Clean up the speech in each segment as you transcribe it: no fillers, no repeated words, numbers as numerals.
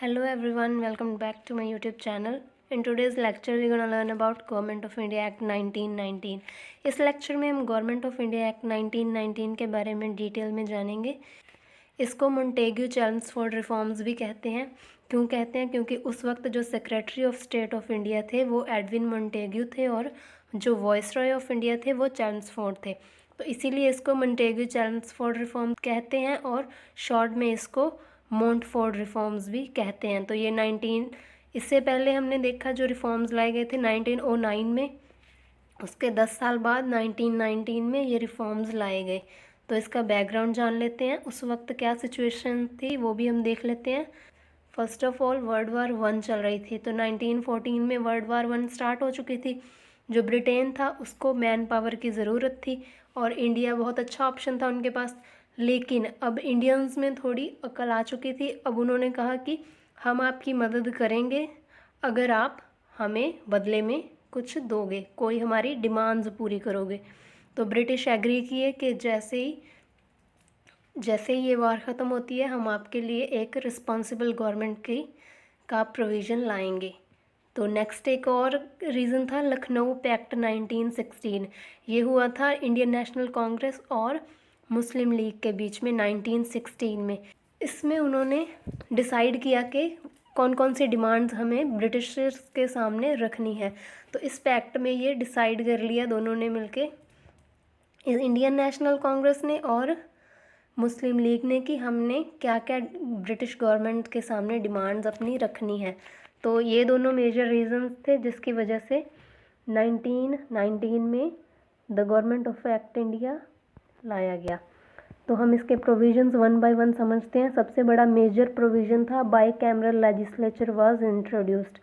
Hello everyone, welcome back to my YouTube channel. In today's lecture we're gonna learn about Government of India Act 1919. इस lecture में हम government of India act 1919 के बारे में detail में जानेंगे। इसको मोंटेग्यू चैम्सफोर्ड रिफॉर्म्स भी कहते हैं। क्यों कहते हैं? क्योंकि उस वक्त जो secretary of state of India थे वो एडविन मोंटेग्यू थे और जो वॉइसरॉय ऑफ इंडिया थे वो चैम्सफोर्ड थे। तो इसीलिए इसको मोंटेग्यू चैम्सफोर्ड रिफॉर्म कहते हैं और शॉर्ट में इसको मोंटफोर्ड रिफॉर्म्स भी कहते हैं। तो ये इससे पहले हमने देखा जो रिफॉर्म्स लाए गए थे 1909 में, उसके 10 साल बाद 1919 में ये रिफॉर्म्स लाए गए। तो इसका बैकग्राउंड जान लेते हैं, उस वक्त क्या सिचुएशन थी वो भी हम देख लेते हैं। First of all world war 1 चल रही थी। तो 1914 में वर्ल्ड वार 1 स्टार्ट हो चुकी थी। जो ब्रिटेन था उसको मैन पावर की ज़रूरत थी और इंडिया बहुत अच्छा ऑप्शन था उनके पास। लेकिन अब इंडियंस में थोड़ी अकल आ चुकी थी। अब उन्होंने कहा कि हम आपकी मदद करेंगे अगर आप हमें बदले में कुछ दोगे, कोई हमारी डिमांड्स पूरी करोगे। तो ब्रिटिश एग्री किए कि जैसे ही ये वार ख़त्म होती है हम आपके लिए एक रिस्पॉन्सिबल गवर्नमेंट का प्रोविज़न लाएंगे। तो नेक्स्ट एक और रीज़न था लखनऊ पैक्ट 1916। ये हुआ था इंडियन नेशनल कांग्रेस और मुस्लिम लीग के बीच में 1916 में। इसमें उन्होंने डिसाइड किया कि कौन कौन सी डिमांड्स हमें ब्रिटिशर्स के सामने रखनी है। तो इस पैक्ट में ये डिसाइड कर लिया दोनों ने मिलके, इंडियन नेशनल कांग्रेस ने और मुस्लिम लीग ने, कि हमने क्या क्या ब्रिटिश गवर्नमेंट के सामने डिमांड्स अपनी रखनी है। तो ये दोनों मेजर रीजंस थे जिसकी वजह से 1919 में the government of act India लाया गया। तो हम इसके प्रोविजंस वन बाय वन समझते हैं। सबसे बड़ा मेजर प्रोविज़न था by cameral legislature was introduced.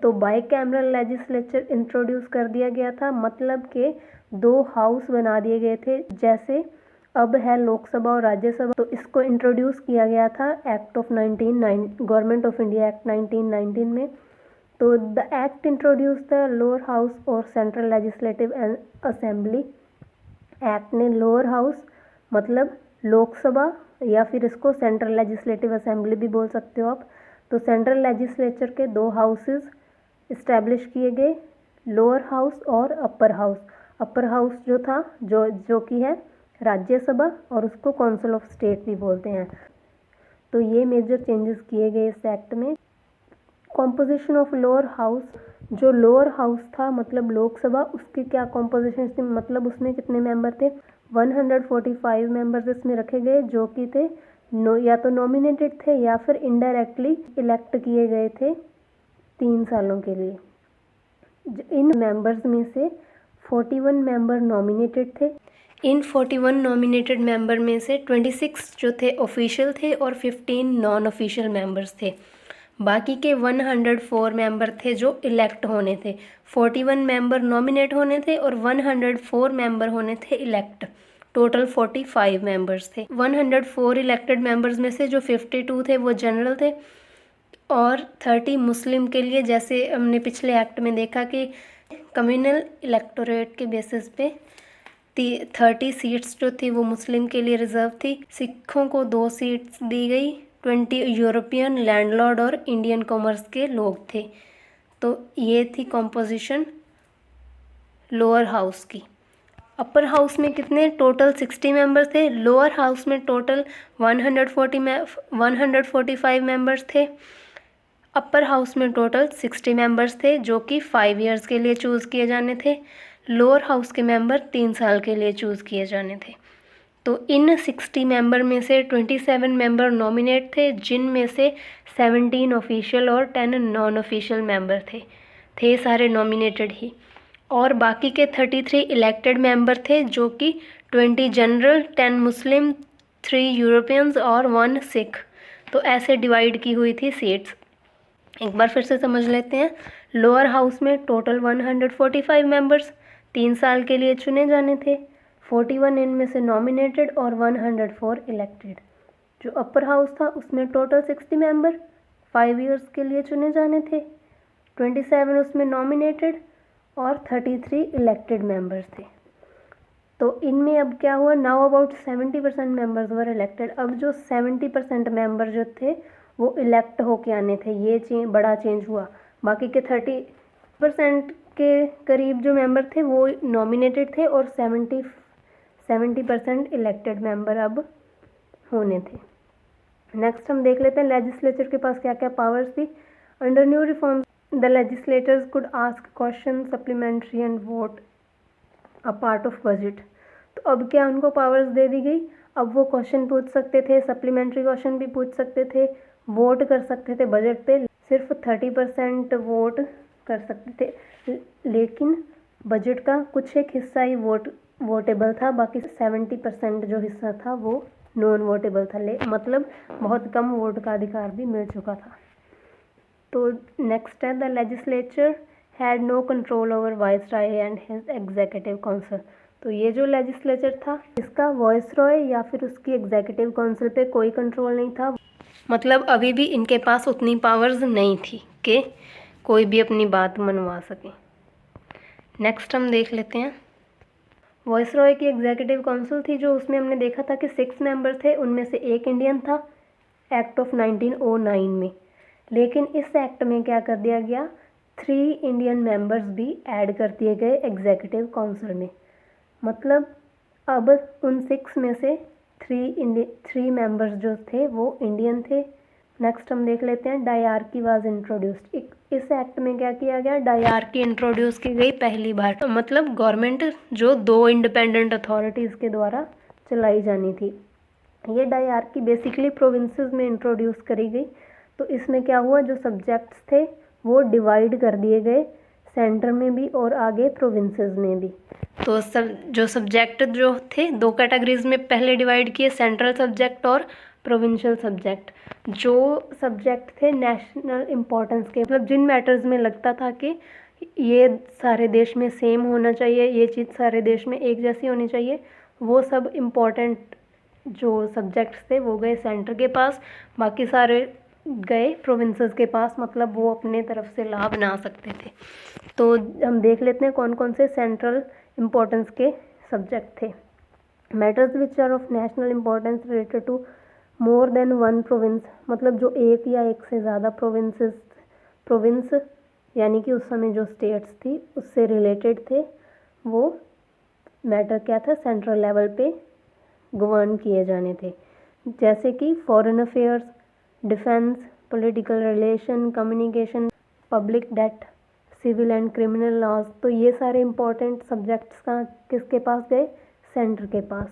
तो बाई कैमरल लेजिस्लेचर इंट्रोड्यूस कर दिया गया था, मतलब कि 2 हाउस बना दिए गए थे जैसे अब है लोकसभा और राज्यसभा। तो इसको इंट्रोड्यूस किया गया था act of 19 government of India act 1919 में। तो the act introduce the lower house और सेंट्रल लेजिस्लेटिव असेंबली। एक्ट ने लोअर हाउस मतलब लोकसभा या फिर इसको सेंट्रल लेजिस्लेटिव असेंबली भी बोल सकते हो आप। तो सेंट्रल लेजिस्लेचर के 2 हाउसेस इस्टेब्लिश किए गए, लोअर हाउस और अपर हाउस। अपर हाउस जो था जो कि है राज्यसभा और उसको काउंसिल ऑफ स्टेट भी बोलते हैं। तो ये मेजर चेंजेस किए गए इस एक्ट में। कॉम्पोजिशन ऑफ लोअर हाउस, जो लोअर हाउस था मतलब लोकसभा, उसकी क्या कॉम्पोजिशन थी, मतलब उसमें कितने मेंबर थे, 145 मेंबर्स इसमें रखे गए जो कि थे या तो नॉमिनेटेड थे या फिर इनडायरेक्टली इलेक्ट किए गए थे 3 सालों के लिए। इन मेंबर्स में से 41 मेंबर नॉमिनेटेड थे। इन 41 नॉमिनेटेड मेंबर में से 26 जो थे ऑफिशियल थे और 15 नॉन ऑफिशियल मेंबर्स थे। बाकी के 104 मेंबर थे जो इलेक्ट होने थे। 41 मेंबर नॉमिनेट होने थे और 104 मेंबर होने थे इलेक्ट। टोटल 45 मेंबर्स थे। 104 इलेक्टेड मेंबर्स में से जो 52 थे वो जनरल थे और 30 मुस्लिम के लिए, जैसे हमने पिछले एक्ट में देखा कि कम्युनल इलेक्टोरेट के बेसिस पे 30 सीट्स जो थी वो मुस्लिम के लिए रिजर्व थी। सिखों को 2 सीट्स दी गई। 20 यूरोपियन लैंडलॉर्ड और इंडियन कॉमर्स के लोग थे। तो ये थी कॉम्पोजिशन लोअर हाउस की। अपर हाउस में कितने, टोटल 60 मेंबर्स थे। लोअर हाउस में टोटल 145 मेंबर्स थे। अपर हाउस में टोटल 60 मेंबर्स थे जो कि 5 इयर्स के लिए चूज़ किए जाने थे। लोअर हाउस के मेंबर 3 साल के लिए चूज़ किए जाने थे। तो इन 60 मेंबर में से 27 मेंबर नॉमिनेट थे, जिनमें से 17 ऑफिशियल और 10 नॉन ऑफिशियल मेंबर थे सारे नॉमिनेटेड ही। और बाकी के 33 इलेक्टेड मेंबर थे जो कि 20 जनरल, 10 मुस्लिम, 3 यूरोपियंस और 1 सिख। तो ऐसे डिवाइड की हुई थी सीट्स। एक बार फिर से समझ लेते हैं। लोअर हाउस में टोटल 145 मेंबर्स 3 साल के लिए चुने जाने थे। 41 इनमें से नॉमिनेटेड और 104 इलेक्टेड। जो अपर हाउस था उसमें टोटल 60 मेंबर 5 इयर्स के लिए चुने जाने थे। 27 उसमें नॉमिनेटेड और 33 इलेक्टेड मेंबर्स थे। तो इनमें अब क्या हुआ, now about 70% members were elected. अब जो 70% मेंबर जो थे वो इलेक्ट होके आने थे, ये बड़ा चेंज हुआ। बाकी के 30% के करीब जो मेंबर थे वो नॉमिनेटेड थे और 70% इलेक्टेड मेंबर अब होने थे। नेक्स्ट हम देख लेते हैं लेजिस्लेचर के पास क्या क्या पावर्स थी। Under new reforms the legislators could ask question supplementary and vote a part of budget. तो अब क्या उनको पावर्स दे दी गई, अब वो क्वेश्चन पूछ सकते थे, सप्लीमेंट्री क्वेश्चन भी पूछ सकते थे, वोट कर सकते थे बजट पे। सिर्फ 30% वोट कर सकते थे, लेकिन बजट का कुछ एक हिस्सा ही वोटेबल था, बाकी 70% जो हिस्सा था वो नॉन वोटेबल था। मतलब बहुत कम वोट का अधिकार भी मिल चुका था। तो नेक्स्ट है the legislature had no control over viceroy and his executive council. तो ये जो लेजिस्लेचर था इसका वाइसरॉय या फिर उसकी एग्जीक्यूटिव काउंसिल पे कोई कंट्रोल नहीं था। मतलब अभी भी इनके पास उतनी पावर्स नहीं थी कि कोई भी अपनी बात मनवा सके। नेक्स्ट हम देख लेते हैं वाइसरॉय की एग्जीक्यूटिव काउंसिल थी जो उसमें हमने देखा था कि 6 मेंबर थे, उनमें से एक इंडियन था एक्ट ऑफ 1909 में। लेकिन इस एक्ट में क्या कर दिया गया, 3 इंडियन मेंबर्स भी ऐड कर दिए गए एग्जीक्यूटिव काउंसिल में। मतलब अब उन 6 में से 3 मेंबर्स जो थे वो इंडियन थे। नेक्स्ट हम देख लेते हैं डायरकी वाज इंट्रोड्यूस्ड। इस एक्ट में क्या किया गया, डायरकी इंट्रोड्यूस की गई पहली बार। मतलब गवर्नमेंट जो 2 इंडिपेंडेंट अथॉरिटीज़ के द्वारा चलाई जानी थी। ये डायरकी बेसिकली प्रोविंसेस में इंट्रोड्यूस करी गई। तो इसमें क्या हुआ, जो सब्जेक्ट्स थे वो डिवाइड कर दिए गए, सेंटर में भी और आगे प्रोविंसेस में भी। तो जो सब्जेक्ट जो थे 2 कैटेगरीज में पहले डिवाइड किए, सेंट्रल सब्जेक्ट और प्रोविंशियल सब्जेक्ट। जो सब्जेक्ट थे नेशनल इम्पोर्टेंस के, मतलब जिन मैटर्स में लगता था कि ये सारे देश में सेम होना चाहिए, ये चीज़ सारे देश में एक जैसी होनी चाहिए, वो सब इम्पोर्टेंट जो सब्जेक्ट्स थे वो गए सेंटर के पास, बाकी सारे गए प्रोविंसेस के पास। मतलब वो अपने तरफ से लाभ बना सकते थे। तो हम देख लेते हैं कौन कौन से सेंट्रल इम्पोर्टेंस के सब्जेक्ट थे। Matters which are of national importance related to more than 1 province. मतलब जो एक या एक से ज़्यादा प्रोविंस यानी कि उस समय जो स्टेट्स थी उससे रिलेटेड थे, वो मैटर क्या था, सेंट्रल लेवल पे गवर्न किए जाने थे। जैसे कि foreign affairs, defence, political relation, communication, public debt, civil and criminal laws. तो ये सारे इम्पोर्टेंट सब्जेक्ट्स का किसके पास गए, सेंटर के पास।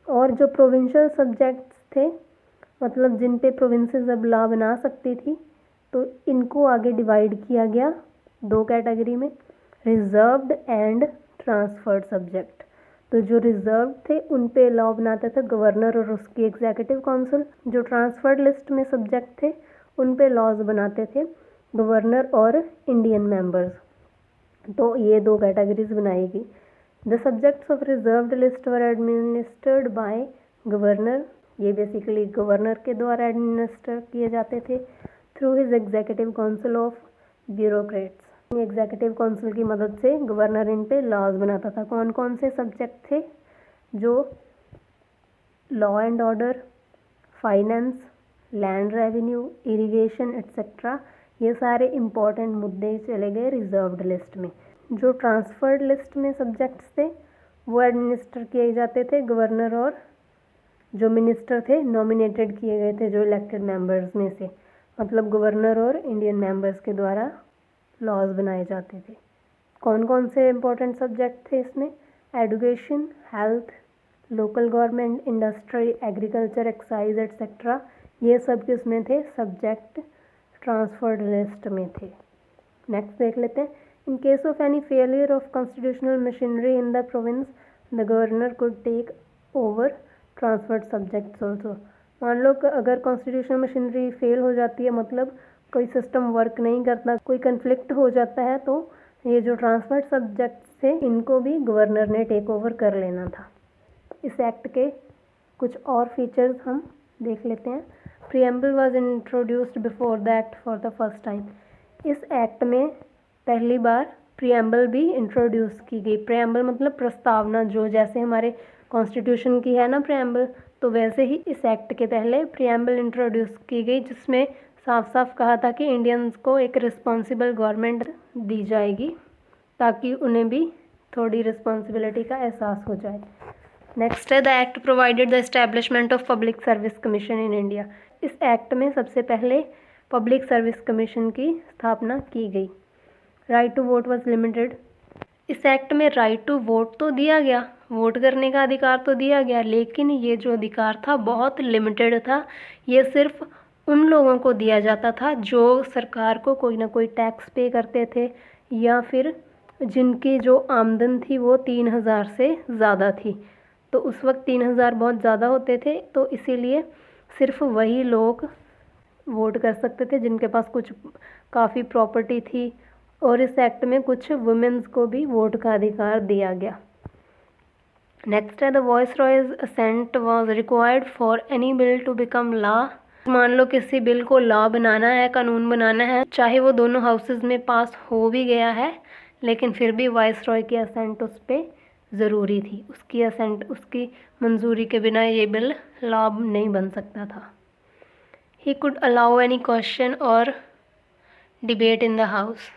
और जो प्रोविंशियल सब्जेक्ट्स थे, मतलब जिन पे प्रोविंसेस अब लॉ बना सकती थी, तो इनको आगे डिवाइड किया गया 2 कैटेगरी में, रिजर्व्ड एंड ट्रांसफर्ड सब्जेक्ट। तो जो रिजर्व थे उन पे लॉ बनाते थे गवर्नर और उसकी एग्जीक्यूटिव काउंसिल। जो ट्रांसफर्ड लिस्ट में सब्जेक्ट थे उन पे लॉज बनाते थे गवर्नर और इंडियन मेंबर्स। तो ये 2 कैटेगरीज बनाई गई। The subjects of reserved list were administered by governor. ये बेसिकली गवर्नर के द्वारा एडमिनिस्टर किए जाते थे through his executive council of bureaucrats. Executive council की मदद से गवर्नर इन पे लॉज बनाता था। कौन कौन से सब्जेक्ट थे, जो law and order, finance, land revenue, irrigation etcetera, ये सारे इम्पोर्टेंट मुद्दे चले गए रिजर्व्ड लिस्ट में। जो ट्रांसफर्ड लिस्ट में सब्जेक्ट्स थे वो एडमिनिस्टर किए जाते थे गवर्नर और जो मिनिस्टर थे नॉमिनेटेड किए गए थे जो इलेक्टेड मेंबर्स में से। मतलब गवर्नर और इंडियन मेंबर्स के द्वारा लॉज बनाए जाते थे। कौन कौन से इम्पोर्टेंट सब्जेक्ट थे इसमें, education, health, local government, industry, agriculture, excise etcetera, ये सब किसमें थे, सब्जेक्ट ट्रांसफर्ड लिस्ट में थे। नेक्स्ट देख लेते हैं, in case of any failure of constitutional machinery in the province the governor could take over transferred subjects also. मान लो कि अगर कॉन्स्टिट्यूशनल मशीनरी फेल हो जाती है, मतलब कोई सिस्टम वर्क नहीं करता, कोई कन्फ्लिक्ट हो जाता है, तो ये जो ट्रांसफर्ड सब्जेक्ट्स थे इनको भी गवर्नर ने टेक ओवर कर लेना था। इस एक्ट के कुछ और फीचर्स हम देख लेते हैं। Preamble was introduced before the act for the first time. इस एक्ट में पहली बार प्रीएम्बल भी इंट्रोड्यूस की गई। प्रीएम्बल मतलब प्रस्तावना, जो जैसे हमारे कॉन्स्टिट्यूशन की है ना प्रीएम्बल, तो वैसे ही इस एक्ट के पहले प्रीएम्बल इंट्रोड्यूस की गई जिसमें साफ साफ कहा था कि इंडियंस को एक रिस्पॉन्सिबल गवर्नमेंट दी जाएगी ताकि उन्हें भी थोड़ी रिस्पॉन्सिबिलिटी का एहसास हो जाए। नेक्स्ट है the act provided the establishment of public service commission in India. इस एक्ट में सबसे पहले पब्लिक सर्विस कमीशन की स्थापना की गई। Right to vote was limited. इस एक्ट में राइट टू वोट तो दिया गया, वोट करने का अधिकार तो दिया गया, लेकिन ये जो अधिकार था बहुत लिमिटेड था। ये सिर्फ उन लोगों को दिया जाता था जो सरकार को कोई ना कोई टैक्स पे करते थे या फिर जिनकी जो आमदन थी वो 3,000 से ज़्यादा थी। तो उस वक्त 3,000 बहुत ज़्यादा होते थे, तो इसीलिए सिर्फ वही लोग वोट कर सकते थे जिनके पास कुछ काफ़ी प्रॉपर्टी थी। और इस एक्ट में कुछ वुमेन्स को भी वोट का अधिकार दिया गया। नेक्स्ट है the viceroy's assent was required for any bill to become law. मान लो किसी बिल को लॉ बनाना है, कानून बनाना है, चाहे वो दोनों हाउसेज में पास हो भी गया है, लेकिन फिर भी वॉइस रॉय की असेंट उस पर ज़रूरी थी। उसकी असेंट, उसकी मंजूरी के बिना ये बिल लॉ नहीं बन सकता था। He could allow any question और डिबेट इन द हाउस।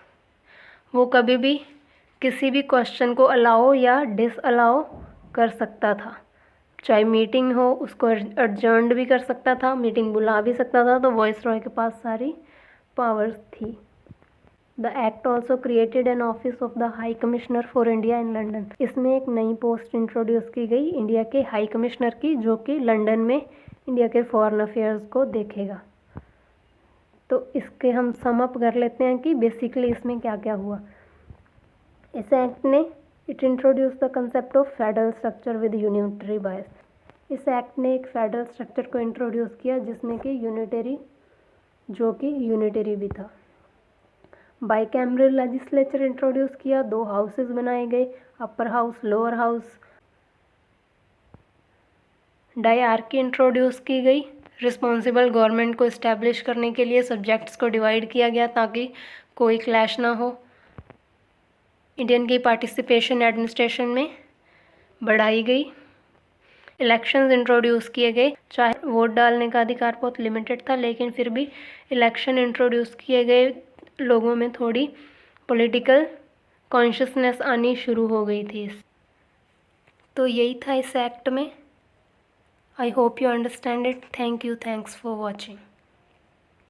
वो कभी भी किसी भी क्वेश्चन को अलाउ या डिसअलाउ कर सकता था। चाहे मीटिंग हो उसको एडजर्न्ड भी कर सकता था, मीटिंग बुला भी सकता था। तो वॉइस रॉय के पास सारी पावर्स थी। The act also created an office of the high commissioner for India in London. इसमें एक नई पोस्ट इंट्रोड्यूस की गई इंडिया के हाई कमिश्नर की, जो कि लंदन में इंडिया के फॉरेन अफेयर्स को देखेगा। तो इसके हम सम अप कर लेते हैं कि बेसिकली इसमें क्या क्या हुआ। इस एक्ट ने it introduce the concept of federal structure with unitary बायस। इस एक्ट ने एक फेडरल स्ट्रक्चर को इंट्रोड्यूस किया जिसमें कि यूनिटरी भी था। बाइकैमरल लेजिस्लेचर इंट्रोड्यूस किया, 2 हाउसेज बनाए गए, upper house, lower house. Dyarchy introduce की गई। रिस्पॉन्सिबल गवर्नमेंट को इस्टेब्लिश करने के लिए सब्जेक्ट्स को डिवाइड किया गया ताकि कोई क्लैश ना हो। इंडियन की पार्टिसिपेशन एडमिनिस्ट्रेशन में बढ़ाई गई। इलेक्शंस इंट्रोड्यूस किए गए। चाहे वोट डालने का अधिकार बहुत लिमिटेड था, लेकिन फिर भी इलेक्शन इंट्रोड्यूस किए गए। लोगों में थोड़ी पॉलिटिकल कॉन्शियसनेस आनी शुरू हो गई थी। तो यही था इस एक्ट में। I hope you understand it. Thank you. Thanks for watching.